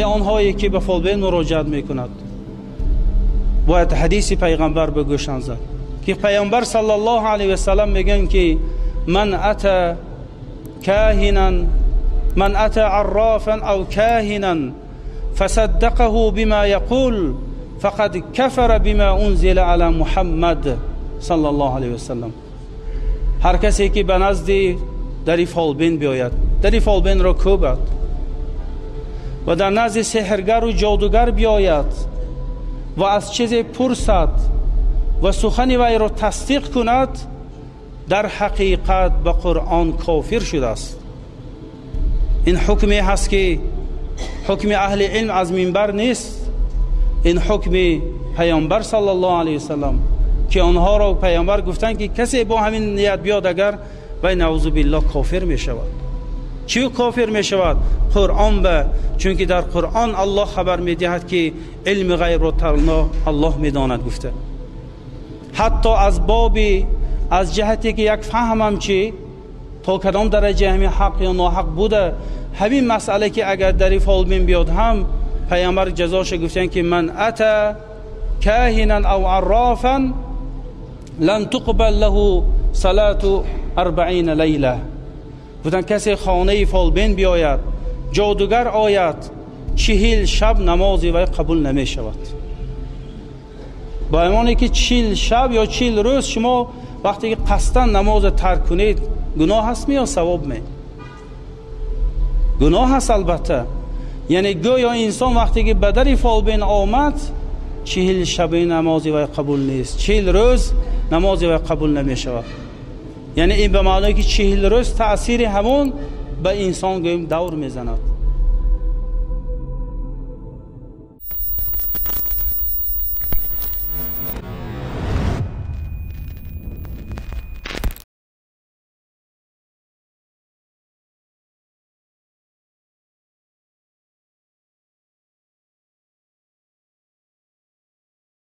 آنهایی که به فولبین مراجعت میکند باید حدیث پیغمبر به گوشان زد که پیامبر صلی الله علیه و سلم میگن که من اتى کاهنا من اتى عرافا او کاهنا فصدقه بما يقول فقد كفر بما انزل على محمد صلی الله علیه و سلم. هر کسی که به نزد در فولبین بیاید، در فولبین را کوبد و در نزد سحرگر و جادوگر بیاید و از چیزی پرسد و سخن وی را تصدیق کند، در حقیقت به قرآن کافر شده است. این حکمی هست که حکم اهل علم از منبر نیست، این حکم پیامبر صلی الله علیه وسلم که آنها را پیامبر گفتند که کسی با همین نیت بیاد اگر و نعوذ بالله کافر می شود. چی کافر می شود؟ قرآن به، چون که در قرآن الله خبر می دهد که علم غیب را تنها الله می داند گفته. حتی از بابی از جهتی که یک فهمم چی تا کدام درجه همین حق یا ناحق بوده، همین مسئله که اگر در فولبین بیاد هم پیامبر جزاش گفتن که من اتی کاهنا او عرافا لن تقبل له صلاة 40 لیله. گفتن کسی خانه فولبین بیاید، جادوگر آید، 40 شب نمازی وی قبول نمی شود. با امانی که 40 شب یا 40 روز شما وقتی که قصداً نماز ترک کنید گناه هست یا ثواب می؟ گناه هست البته. یعنی گویا انسان وقتی که به در فولبین آمد 40 شب نمازی وی قبول نیست، 40 روز نمازی وی قبول نمی شود. یعنی این به معنی که 40 روز تأثیر همون به انسان گویم دور میزند.